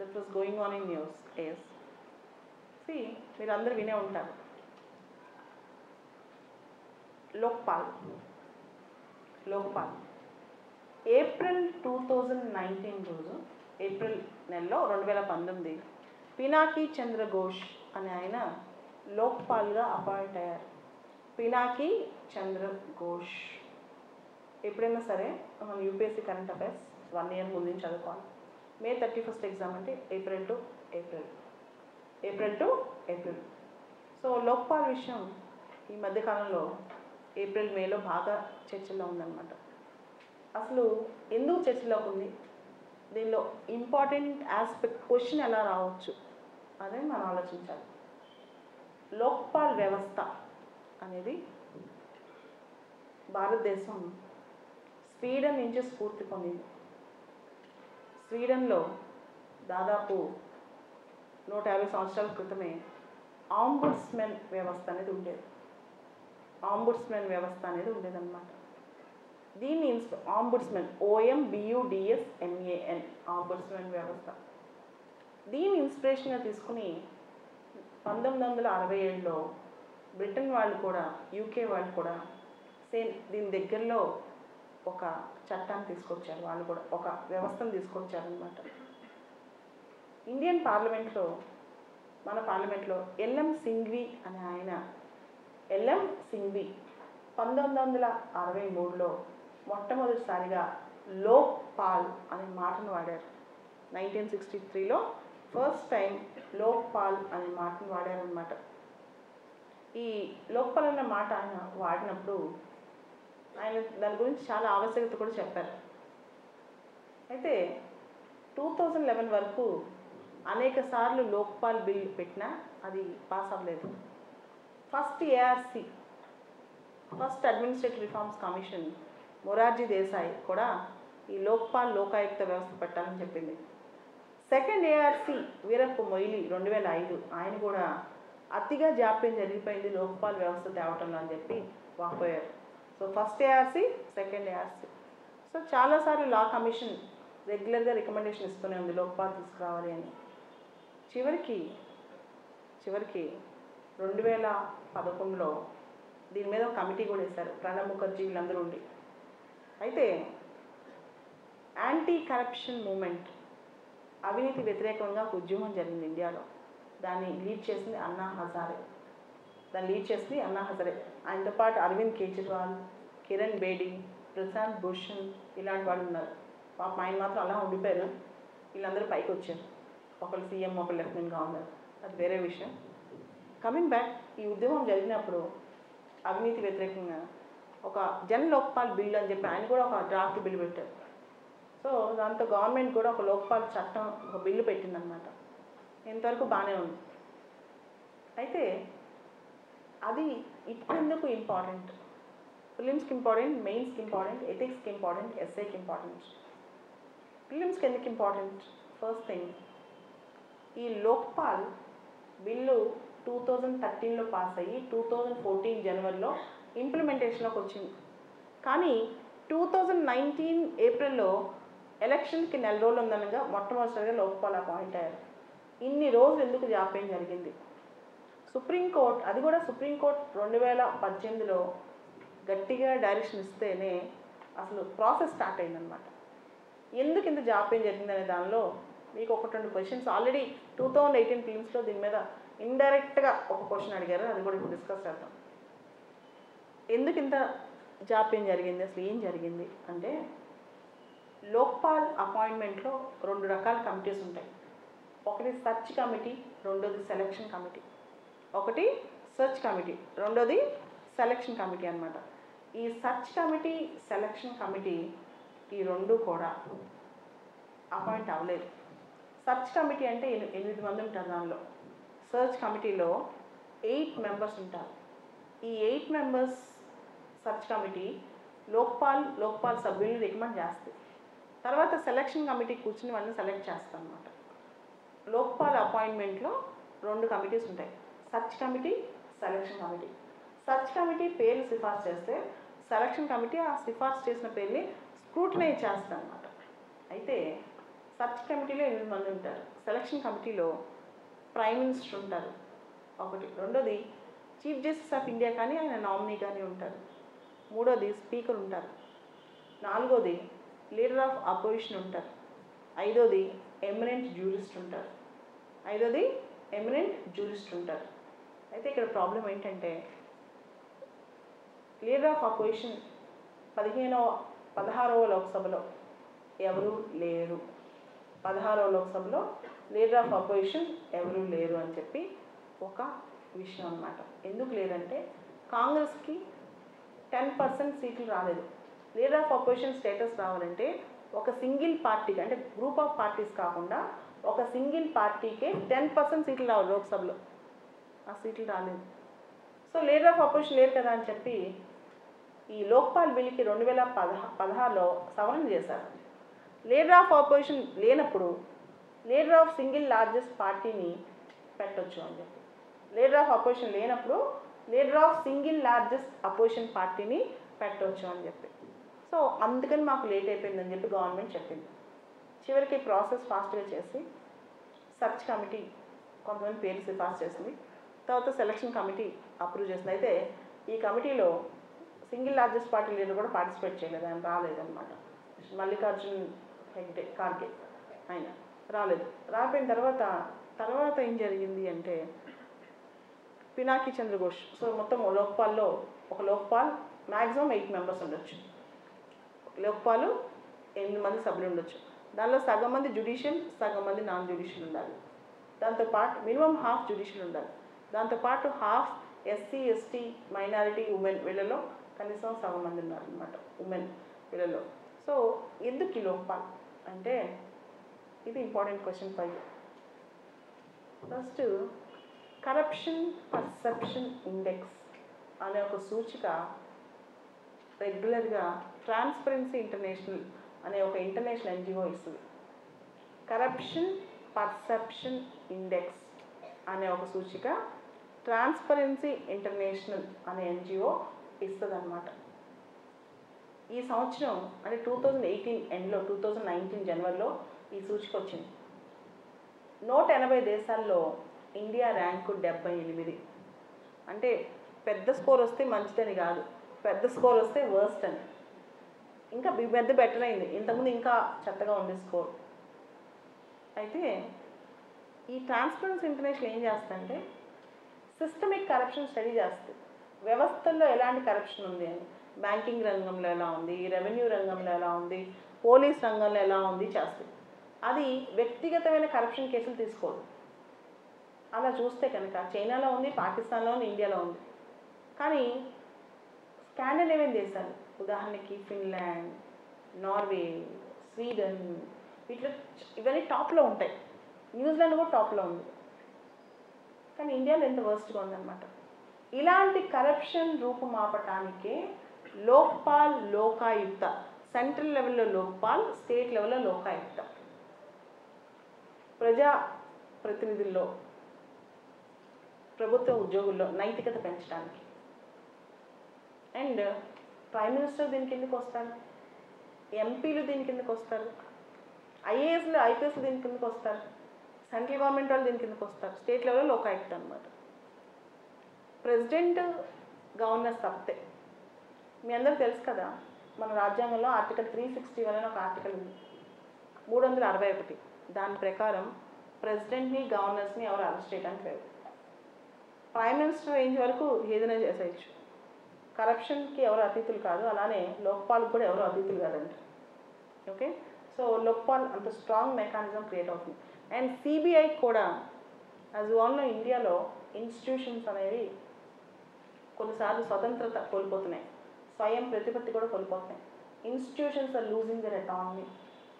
That was going on in news is C మీరు అందరూ వినే ఉంటారు లోక్పాల్ ఏప్రిల్ 2019 రోజు ఏప్రిల్ నెలలో 2019 పినాకీ చంద్ర ఘోష్ అనే ఆయన లోక్పాల్గా అపాయింట్ అయ్యారు. పినాకీ చంద్ర ఘోష్ ఎప్పుడైనా సరే మనం యూపీఎస్సీ కరెంట్ అఫైర్స్ 1 year ముందు నుంచి చదువుకోవాలి. May 31st ఎగ్జామ్ అంటే April to April. So Lokpal విషయం ఈ మధ్యకాలంలో ఏప్రిల్ మేలో బాగా చర్చలో ఉందన్నమాట. అసలు ఎందుకు చర్చలోకి ఉంది, దీనిలో ఇంపార్టెంట్ ఆస్పెక్ట్ క్వశ్చన్ ఎలా రావచ్చు అదే మనం ఆలోచించాలి. లోక్పాల్ వ్యవస్థ అనేది భారతదేశం స్వీడన్ నుంచి స్ఫూర్తి పొందింది. స్వీడన్లో దాదాపు 150 సంవత్సరాల క్రితమే ఆంబుడ్స్మెన్ వ్యవస్థ అనేది ఉండేది. ఉండేదన్నమాట. దీన్ని ఆంబుడ్స్మెన్ OMBUDSMAN ఆంబుడ్స్మెన్ వ్యవస్థ. దీన్ని ఇన్స్పిరేషన్గా తీసుకుని 1967లో బ్రిటన్ వాళ్ళు కూడా యూకే వాళ్ళు కూడా సేమ్ దీని దగ్గరలో ఒక చట్టాన్ని తీసుకొచ్చారు. వాళ్ళు కూడా ఒక వ్యవస్థను తీసుకొచ్చారనమాట. ఇండియన్ పార్లమెంట్లో మన పార్లమెంట్లో ఎల్ఎం సింఘ్వి అనే ఆయన 1963లో మొట్టమొదటిసారిగా లోక్పాల్ అనే మాటను వాడారు. 1963లో ఫస్ట్ టైం లోక్పాల్ అనే మాటను వాడారనమాట. ఈ లోక్పాల్ అనే మాట ఆయన వాడినప్పుడు ఆయన దాని గురించి చాలా ఆవశ్యకత కూడా చెప్పారు. అయితే 2011 వరకు అనేక సార్లు లోక్పాల్ బిల్ పెట్టినా అది పాస్ అవ్వలేదు. First ARC first administrative reforms commission Morarji Desai కూడా ఈ లోక్పాల్ లోకాయుక్త వ్యవస్థ పెట్టాలని చెప్పింది. సెకండ్ ఏఆర్సి వీరప్ప మొయిలీ 2005 ఆయన కూడా అతిగా జాప్యం జరిగిపోయింది లోక్పాల్ వ్యవస్థ తేవటంలో అని చెప్పి వాపోయారు. So first ARC, second ARC. So చాలాసార్లు లా కమిషన్ రెగ్యులర్గా రికమెండేషన్ ఇస్తూనే ఉంది లోక్పాల్ తీసుకురావాలి అని. చివరికి 2011లో దీని మీద ఒక కమిటీ కూడా వేశారు, ప్రణబ్ ముఖర్జీ వీళ్ళందరూ ఉండి. అయితే యాంటీ కరప్షన్ మూమెంట్, అవినీతి వ్యతిరేకంగా ఒక ఉద్యమం జరిగింది ఇండియాలో. దాన్ని లీడ్ చేసింది అన్నా హజారే. ఆయనతో పాటు అరవింద్ కేజ్రీవాల్, కిరణ్ బేడి, ప్రశాంత్ భూషణ్ ఇలాంటి వాళ్ళు ఉన్నారు. పాపం ఆయన మాత్రం అలా ఉండిపోయారు. వీళ్ళందరూ పైకి వచ్చారు. ఒకళ్ళు సీఎం, ఒకళ్ళు లెఫ్టినెంట్ గవర్నర్, అది వేరే విషయం. కమింగ్ బ్యాక్, ఈ ఉద్యమం జరిగినప్పుడు అవినీతి వ్యతిరేకంగా ఒక జన్ లోక్పాల్ బిల్ అని చెప్పి ఆయన కూడా ఒక డ్రాఫ్ట్ బిల్ పెట్టారు. సో దాంతో గవర్నమెంట్ కూడా ఒక లోక్పాల్ చట్టం, ఒక బిల్లు పెట్టిందనమాట. ఇంతవరకు బాగానే ఉంది. అయితే అది ఇప్పుడెందుకు ఇంపార్టెంట్? ప్రిలిమ్స్కి ఇంపార్టెంట్, మెయిన్స్కి ఇంపార్టెంట్, ఎథిక్స్కి ఇంపార్టెంట్, ఎస్ఐకి ఇంపార్టెంట్. ప్రిలిమ్స్కి ఎందుకు ఇంపార్టెంట్? ఫస్ట్ థింగ్, ఈ లోక్పాల్ బిల్లు 2013లో పాస్ అయ్యి 2014 జనవరిలో ఇంప్లిమెంటేషన్లోకి వచ్చింది. కానీ 2019 ఏప్రిల్లో ఎలక్షన్కి 4 రోజులు ఉందనగా మొట్టమొదటిసారిగా లోక్పాల్ అపాయింట్ అయ్యారు. ఇన్ని రోజులు ఎందుకు జాప్యం జరిగింది? సుప్రీంకోర్టు, అది కూడా సుప్రీంకోర్టు 2018లో గట్టిగా డైరెక్షన్ ఇస్తేనే అసలు ప్రాసెస్ స్టార్ట్ అయిందనమాట. ఎందుకు ఇంత జాప్యం జరిగిందనే దానిలో మీకు 1-2 క్వశ్చన్స్ ఆల్రెడీ 2018 ఫిలిమ్స్లో దీని మీద ఇండైరెక్ట్గా ఒక క్వశ్చన్ అడిగారు, అది కూడా ఇప్పుడు డిస్కస్ చేద్దాం. ఎందుకు ఇంత జాప్యం జరిగింది, అసలు ఏం జరిగింది అంటే, లోక్పాల్ అపాయింట్మెంట్లో 2 రకాల కమిటీస్ ఉంటాయి. ఒకటి సర్చ్ కమిటీ, రెండోది సెలక్షన్ కమిటీ. ఒకటి సర్చ్ కమిటీ, రెండోది సెలక్షన్ కమిటీ అనమాట. ఈ సర్చ్ కమిటీ, సెలక్షన్ కమిటీ ఈ 2 కూడా అపాయింట్ అవ్వలేదు. సర్చ్ కమిటీ అంటే 8 మంది ఉంటారు. దానిలో సర్చ్ కమిటీలో 8 మెంబర్స్ ఉంటారు. ఈ 8 మెంబర్స్ సర్చ్ కమిటీ లోక్పాల్ సభ్యుల్ని రికమెండ్ చేస్తుంది. తర్వాత సెలక్షన్ కమిటీ కూర్చుని వాళ్ళని సెలెక్ట్ చేస్తాం అనమాట. లోక్పాల్ అపాయింట్మెంట్లో 2 కమిటీస్ ఉంటాయి, search committee, selection committee. Search committee పేర్లు సిఫార్సు చేస్తే సెలక్షన్ కమిటీ ఆ సిఫార్సు చేసిన పేర్ని స్క్రూటినైజ్ చేస్తుంది అనమాట. అయితే సర్చ్ కమిటీలో 8 మంది ఉంటారు, సెలక్షన్ కమిటీలో ప్రైమ్ మినిస్టర్ ఉంటారు ఒకటి, రెండోది చీఫ్ జస్టిస్ ఆఫ్ ఇండియా కానీ ఆయన నామినీ కానీ ఉంటారు, మూడోది స్పీకర్ ఉంటారు, నాలుగోది లీడర్ ఆఫ్ అపోజిషన్ ఉంటారు, ఐదోది ఎమినెంట్ జ్యూరిస్ట్ ఉంటారు. అయితే ఇక్కడ ప్రాబ్లం ఏంటంటే లీడర్ ఆఫ్ అపోజిషన్ 16వ లోక్సభలో ఎవరూ లేరు. 16వ లోక్సభలో లీడర్ ఆఫ్ అపోజిషన్ ఎవరూ లేరు అని చెప్పి ఒక విషయం అన్నమాట. ఎందుకు లేరంటే కాంగ్రెస్కి 10% సీట్లు రాలేదు. లీడర్ ఆఫ్ అపోజిషన్ స్టేటస్ రావాలంటే ఒక సింగిల్ పార్టీకి, అంటే గ్రూప్ ఆఫ్ పార్టీస్ కాకుండా ఒక సింగిల్ పార్టీకే 10% సీట్లు రావాలి లోక్సభలో. ఆ సీట్లు రాలేదు. సో లీడర్ ఆఫ్ అపోజిషన్ లేరు కదా అని చెప్పి ఈ లోక్పాల్ బిల్కి 2016లో సవరణ చేశారు. లీడర్ ఆఫ్ అపోజిషన్ లేనప్పుడు లీడర్ ఆఫ్ సింగిల్ లార్జెస్ట్ పార్టీని పెట్టొచ్చు అని చెప్పి, లీడర్ ఆఫ్ అపోజిషన్ లేనప్పుడు leader of single largest opposition పార్టీని పెట్టవచ్చు అని చెప్పి. సో అందుకని మాకు లేట్ అయిపోయిందని చెప్పి గవర్నమెంట్ చెప్పింది. చివరికి ప్రాసెస్ ఫాస్ట్గా చేసి సర్చ్ కమిటీ కొంతమంది పేర్లు సిఫార్సు చేసింది, తర్వాత సెలక్షన్ కమిటీ అప్రూవ్ చేసింది. అయితే ఈ కమిటీలో సింగిల్ లార్జెస్ట్ పార్టీ లీడర్ కూడా పార్టిసిపేట్ చేయలేదు, ఆయన రాలేదన్నమాట. మల్లికార్జున్ ఖార్గే ఆయన రాలేదు. రాపోయిన తర్వాత ఏం జరిగింది అంటే పినాకి చంద్రఘోష్. సో మొత్తం లోక్పాల్లో ఒక లోక్పాల్ మ్యాక్సిమం 8 మెంబర్స్ ఉండొచ్చు. లోక్పాల్ 8 మంది సభ్యులు ఉండొచ్చు. దానిలో సగం మంది జ్యుడిషియల్, సగం మంది నాన్ జ్యుడిషియల్ ఉండాలి. దాంతోపాటు మినిమం హాఫ్ జ్యుడిషియల్ ఉండాలి. దాంతోపాటు half SC, ST, minority, women వీళ్ళలో కనీసం సగం మంది ఉన్నారనమాట, ఉమెన్ వీళ్ళలో. సో ఎందుకు ఈ లోక్పాల్ అంటే ఇది important question for you. First corruption perception index అనే ఒక సూచిక రెగ్యులర్గా ట్రాన్స్పరెన్సీ ఇంటర్నేషనల్ అనే ఒక ఇంటర్నేషనల్ ఎన్జిఓ ఇస్తుంది. కరప్షన్ పర్సెప్షన్ ఇండెక్స్ అనే ఒక సూచిక ట్రాన్స్పరెన్సీ ఇంటర్నేషనల్ అనే ఎన్జిఓ ఇస్తుంది అన్నమాట. ఈ సంవత్సరం అంటే 2018 ఎండ్లో 2019 జనవరిలో ఈ సూచిక వచ్చింది. 180 దేశాల్లో ఇండియా ర్యాంకు 78. అంటే పెద్ద స్కోర్ వస్తే మంచిదని కాదు, పెద్ద స్కోర్ వస్తే వర్స్ట్ అని. ఇంకా పెద్ద బెటర్ అయింది, ఇంతకుముందు ఇంకా చెత్తగా ఉంది స్కోర్. అయితే ఈ ట్రాన్స్పరెన్సీ ఇంటర్నేషనల్ ఏం చేస్తుందంటే సిస్టమిక్ కరప్షన్ స్టడీ చేస్తుంది. వ్యవస్థల్లో ఎలాంటి కరప్షన్ ఉంది అని, బ్యాంకింగ్ రంగంలో ఎలా ఉంది, రెవెన్యూ రంగంలో ఎలా ఉంది, పోలీస్ రంగంలో ఎలా ఉంది చేస్తుంది. అది వ్యక్తిగతమైన కరప్షన్ కేసులు తీసుకోదు. అలా చూస్తే కనుక చైనాలో ఉంది, పాకిస్తాన్లో ఉంది, ఇండియాలో ఉంది. కానీ స్కాండినేవియన్ దేశాలు ఉదాహరణకి ఫిన్లాండ్, నార్వే, స్వీడన్ వీటిలో ఇవన్నీ టాప్లో ఉంటాయి. న్యూజిలాండ్ కూడా టాప్లో ఉంది. కానీ ఇండియాలో ఎంత వర్స్ట్గా ఉందన్నమాట. ఇలాంటి కరప్షన్ రూపుమాపటానికే లోక్పాల్, లోకాయుక్త, సెంట్రల్ లెవెల్లో లోక్పాల్, స్టేట్ లెవెల్లో లోకాయుక్త. ప్రజా ప్రతినిధుల్లో, ప్రభుత్వ ఉద్యోగుల్లో నైతికత పెంచడానికి. అండ్ ప్రైమ్ మినిస్టర్ దీని కిందకు వస్తారు, ఎంపీలు దీని కిందకు వస్తారు, ఐఏఎస్లు ఐపీఎస్లు దీని కిందకు వస్తారు, సెంట్రల్ గవర్నమెంట్ వాళ్ళు దీని కిందకు వస్తారు. స్టేట్ లెవెల్లో లోకాయుక్త అనమాట. ప్రెసిడెంట్ గవర్నర్స్ తప్పితే మీ అందరూ తెలుసు కదా, మన రాజ్యాంగంలో ఆర్టికల్ 361 అని ఒక ఆర్టికల్ ఉంది, 361. దాని ప్రకారం ప్రెసిడెంట్ని, గవర్నర్స్ని ఎవరు అరెస్ట్ చేయడానికి లేదు. ప్రైమ్ మినిస్టర్ రేంజ్ వరకు ఏదైనా చేసేయచ్చు. కరప్షన్కి ఎవరు అతీతులు కాదు, అలానే లోక్పాల్కి కూడా ఎవరు అతీతులు కాదండి. ఓకే, సో లోక్పాల్ అంత స్ట్రాంగ్ మెకానిజం క్రియేట్ అవుతుంది. అండ్ సిబిఐ కూడా యాజ్ ఆల్నో ఇండియాలో ఇన్స్టిట్యూషన్స్ అనేవి కొన్నిసార్లు స్వతంత్రత కోల్పోతున్నాయి, స్వయం ప్రతిపత్తి కూడా కోల్పోతున్నాయి. Institutions are losing their autonomy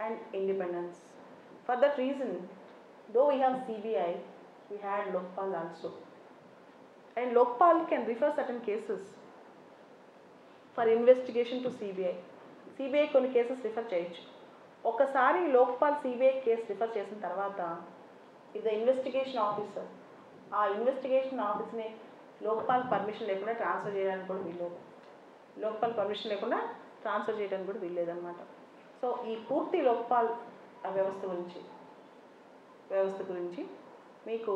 and independence. For that reason though we have CBI, we had Lokpal also. And Lokpal can refer certain cases for investigation to CBI. CBI కొన్ని కేసెస్ రిఫర్ చేయొచ్చు. ఒకసారి లోక్పాల్ సిబిఐ కేసు రిఫర్ చేసిన తర్వాత ఇది investigation officer, ఆ investigation ఆఫీస్ని Lokpal permission లేకుండా transfer చేయడానికి కూడా వీల్లేదు. లోక్పాల్ పర్మిషన్ లేకుండా ట్రాన్స్ఫర్ చేయడానికి కూడా వీల్లేదన్నమాట. సో ఈ పూర్తి లోక్పాల్ వ్యవస్థ గురించి వ్యవస్థ గురించి. మీకు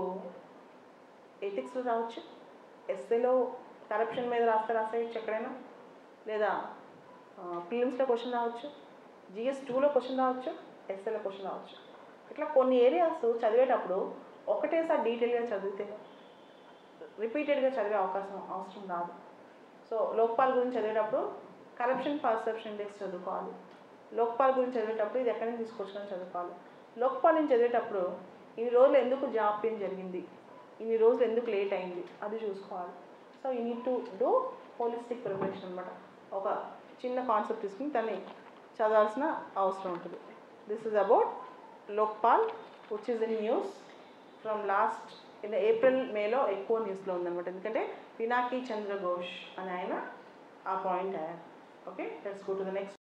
ఎథిక్స్లో రావచ్చు, ఎస్ఏలో కరప్షన్ మీద రాసేయచ్చు ఎక్కడైనా, లేదా ప్రిలిమ్స్లో క్వశ్చన్ రావచ్చు, GS 2లో క్వశ్చన్ రావచ్చు, ఎస్ఏలో క్వశ్చన్ రావచ్చు. ఇట్లా కొన్ని ఏరియాస్ చదివేటప్పుడు ఒకటేసారి డీటెయిల్గా చదివితే రిపీటెడ్గా చదివే అవసరం రాదు. సో లోక్పాల్ గురించి చదివేటప్పుడు కరప్షన్ పర్సెప్షన్ ఇండెక్స్ చదువుకోవాలి. లోక్పాల్ గురించి చదివేటప్పుడు ఇది ఎక్కడి నుంచి తీసుకొచ్చుకొని చదువుకోవాలి. లోక్పాల్ నుంచి చదివేటప్పుడు ఇన్ని రోజులు ఎందుకు జాప్యం జరిగింది, ఇన్ని రోజులు ఎందుకు లేట్ అయింది అది చూసుకోవాలి. So you need to do holistic preparation అనమాట. ఒక చిన్న కాన్సెప్ట్ తీసుకుని దాన్ని చదవాల్సిన అవసరం ఉంటుంది. This is about Lokpal which is in news from last in April మేలో ఎక్కువ న్యూస్లో ఉందన్నమాట. ఎందుకంటే పినాకీ చంద్ర ఘోష్ అని ఆయన ఆ పాయింట్ అయ్యారు. Okay, let's go to the next.